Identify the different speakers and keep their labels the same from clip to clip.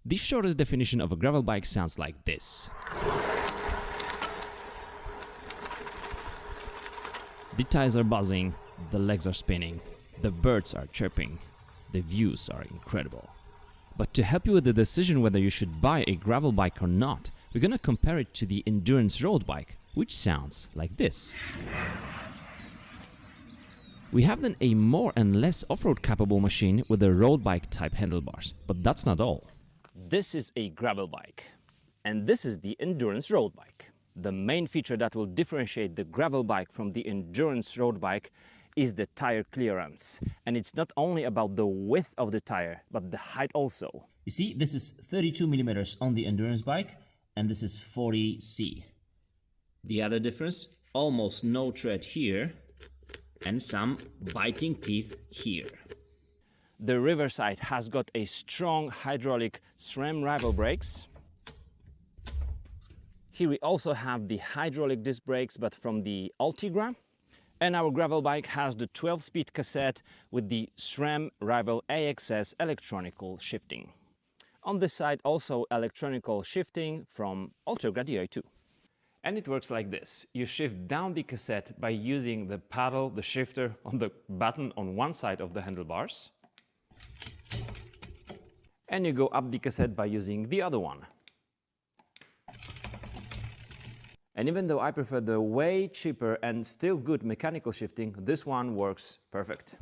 Speaker 1: The shortest definition of a gravel bike sounds like this. The tires are buzzing, the legs are spinning, the birds are chirping, the views are incredible. But to help you with the decision whether you should buy a gravel bike or not, we're gonna compare it to the endurance road bike, which sounds like this. We have then a more and less off-road capable machine with the road bike type handlebars, but that's not all. This is a gravel bike, and this is the endurance road bike. The main feature that will differentiate the gravel bike from the endurance road bike is the tire clearance. And it's not only about the width of the tire, but the height also. You see, this is 32 millimeters on the endurance bike, and this is 40C. The other difference, almost no tread here, and some biting teeth here. The Riverside has got a strong hydraulic SRAM rival brakes. Here we also have the hydraulic disc brakes, but from the Ultigra. And our gravel bike has the 12-speed cassette with the SRAM rival AXS electronical shifting. On this side also electronical shifting from Ultigra Di2. And it works like this. You shift down the cassette by using the paddle, the shifter on the button on one side of the handlebars. And you go up the cassette by using the other one. And even though I prefer the way cheaper and still good mechanical shifting, this one works perfect.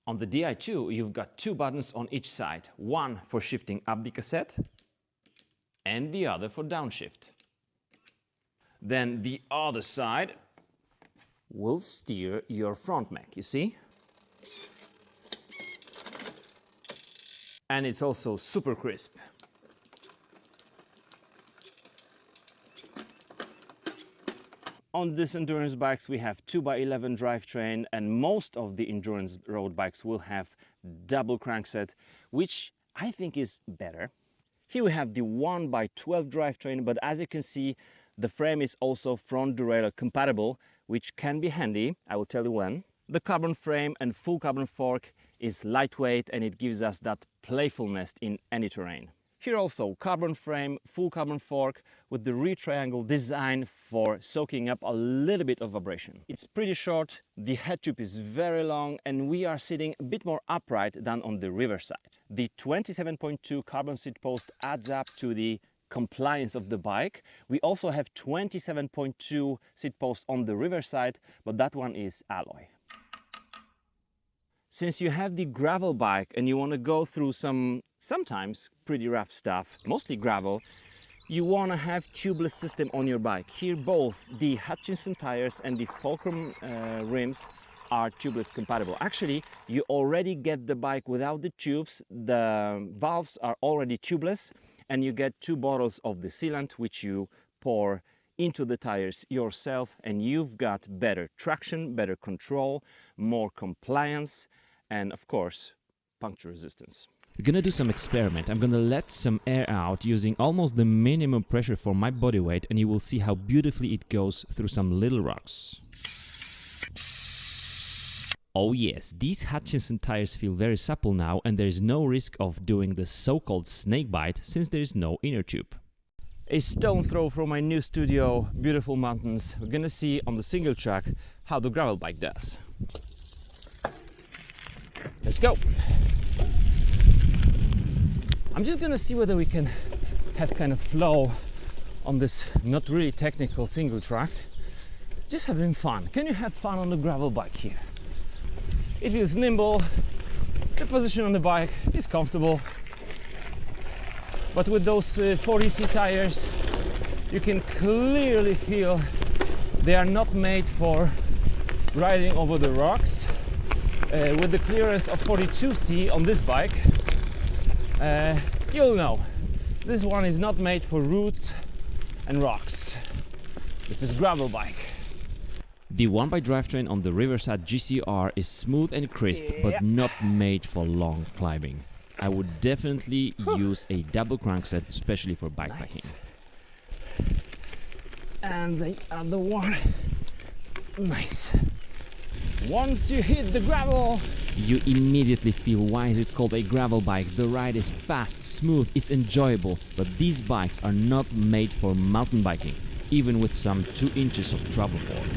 Speaker 1: On the Di2, you've got two buttons on each side, one for shifting up the cassette and the other for downshift. Then the other side will steer your front mech, you see? And it's also super crisp. On these endurance bikes we have 2x11 drivetrain, and most of the endurance road bikes will have double crankset, which I think is better. Here we have the 1x12 drivetrain, but as you can see, the frame is also front derailleur compatible, which can be handy. I will tell you when. The carbon frame and full carbon fork is lightweight, and it gives us that playfulness in any terrain. Here also carbon frame, full carbon fork with the rear triangle design for soaking up a little bit of vibration. It's pretty short, the head tube is very long, and we are sitting a bit more upright than on the Riverside. The 27.2 carbon seat post adds up to the compliance of the bike. We also have 27.2 seat posts on the Riverside, but that one is alloy. Since you have the gravel bike and you want to go through sometimes pretty rough stuff, mostly gravel, you want to have tubeless system on your bike. Here both the Hutchinson tires and the Fulcrum rims are tubeless compatible. Actually, you already get the bike without the tubes. The valves are already tubeless, and you get 2 bottles of the sealant which you pour into the tires yourself, and you've got better traction, better control, more compliance, and of course puncture resistance. We're gonna do some experiment. I'm gonna let some air out using almost the minimum pressure for my body weight, and you will see how beautifully it goes through some little rocks. Oh yes, these Hutchinson tires feel very supple now, and there is no risk of doing the so-called snake bite since there is no inner tube. A stone throw from my new studio, beautiful mountains. We're gonna see on the single track how the gravel bike does. Let's go! I'm just gonna see whether we can have kind of flow on this not really technical single track. Just having fun. Can you have fun on the gravel bike here? It feels nimble, the position on the bike is comfortable, but with those 40C tires you can clearly feel they are not made for riding over the rocks. With the clearance of 42C on this bike, you'll know this one is not made for roots and rocks. This is gravel bike. The 1x drivetrain on the Riverside GCR is smooth and crisp, but not made for long climbing. I would definitely use a double crankset, especially for bikepacking. And the other one, nice. Once you hit the gravel, you immediately feel why is it called a gravel bike. The ride is fast, smooth, it's enjoyable, but these bikes are not made for mountain biking, even with some 2 inches of travel fork.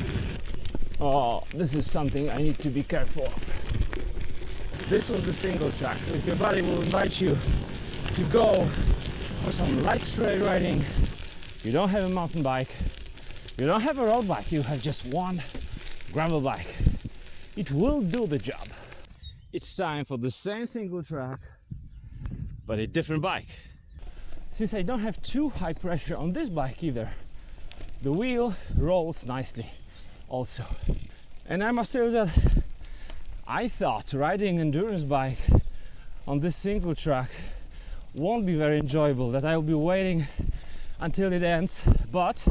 Speaker 1: Oh, this is something I need to be careful of. This was the single track, so if your buddy will invite you to go for some light trail riding, you don't have a mountain bike, you don't have a road bike, you have just one gravel bike. It will do the job. It's time for the same single track, but a different bike. Since I don't have too high pressure on this bike either, the wheel rolls nicely also. And I must say that I thought riding endurance bike on this single track won't be very enjoyable, that I'll be waiting until it ends, but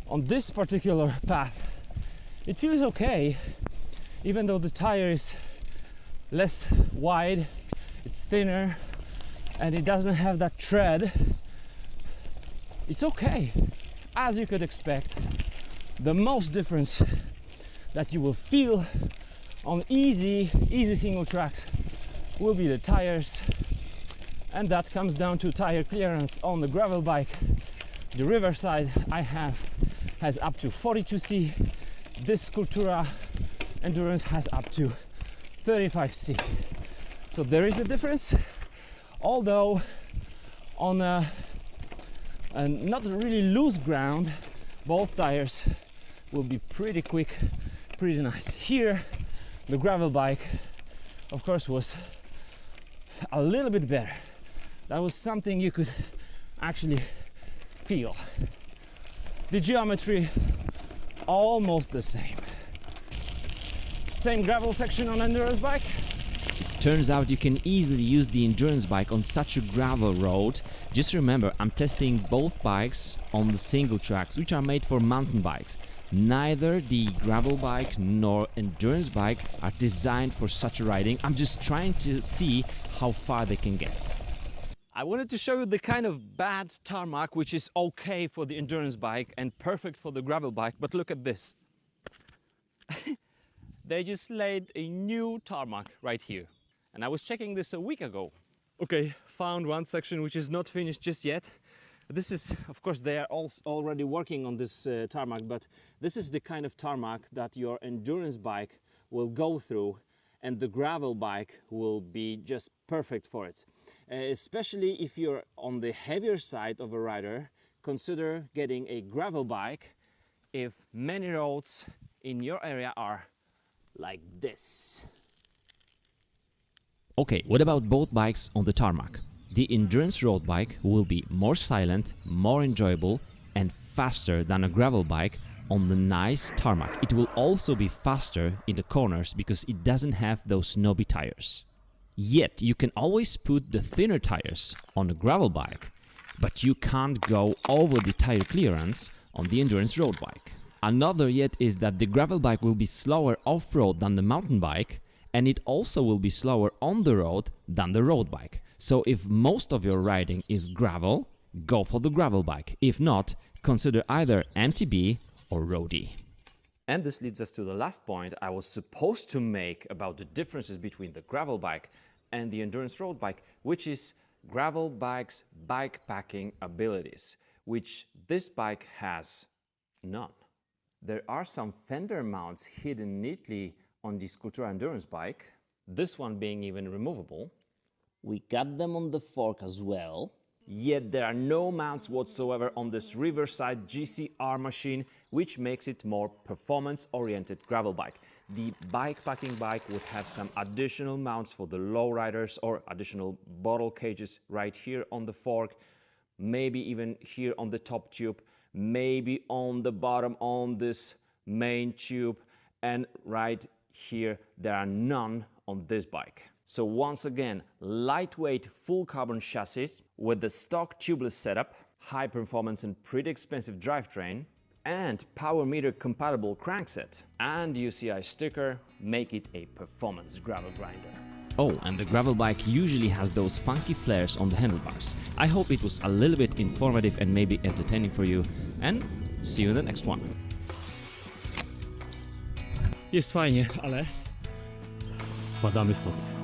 Speaker 1: on this particular path it feels okay, even though the tire is less wide, it's thinner, and it doesn't have that tread. It's okay, as you could expect. The most difference that you will feel on easy single tracks will be the tires, and that comes down to tire clearance. On the gravel bike, the Riverside I have has up to 42C. This Cultura Endurance has up to 35C. So there is a difference, although on a not really loose ground, both tires will be pretty quick, pretty nice. Here, the gravel bike, of course, was a little bit better. That was something you could actually feel. The geometry, almost the same. Same gravel section on endurance bike. Turns out you can easily use the endurance bike on such a gravel road. Just remember, I'm testing both bikes on the single tracks, which are made for mountain bikes. Neither the gravel bike nor endurance bike are designed for such a riding. I'm just trying to see how far they can get. I wanted to show you the kind of bad tarmac which is okay for the endurance bike and perfect for the gravel bike, but look at this. They just laid a new tarmac right here. And I was checking this a week ago. Okay, found one section which is not finished just yet. This is, of course, they are already working on this tarmac, but this is the kind of tarmac that your endurance bike will go through, and the gravel bike will be just perfect for it. Especially if you're on the heavier side of a rider, consider getting a gravel bike if many roads in your area are like this. Okay, what about both bikes on the tarmac? The endurance road bike will be more silent, more enjoyable and faster than a gravel bike on the nice tarmac. It will also be faster in the corners because it doesn't have those knobby tires. Yet you can always put the thinner tires on a gravel bike, but you can't go over the tire clearance on the endurance road bike. Another yet is that the gravel bike will be slower off-road than the mountain bike, and it also will be slower on the road than the road bike. So if most of your riding is gravel, go for the gravel bike. If not, consider either MTB or roadie. And this leads us to the last point I was supposed to make about the differences between the gravel bike and the endurance road bike, which is gravel bike's bike packing abilities, which this bike has none. There are some fender mounts hidden neatly on the Cultura endurance bike, this one being even removable. We got them on the fork as well. Yet there are no mounts whatsoever on this Riverside GCR machine, which makes it more performance-oriented gravel bike. The bike packing bike would have some additional mounts for the lowriders or additional bottle cages right here on the fork, maybe even here on the top tube, maybe on the bottom on this main tube, and right here there are none on this bike. So once again, lightweight full carbon chassis with the stock tubeless setup, high performance and pretty expensive drivetrain, and power meter compatible crankset, and UCI sticker make it a performance gravel grinder. Oh, and the gravel bike usually has those funky flares on the handlebars. I hope it was a little bit informative and maybe entertaining for you, and see you in the next one. Jest fajnie, ale spadamy stąd.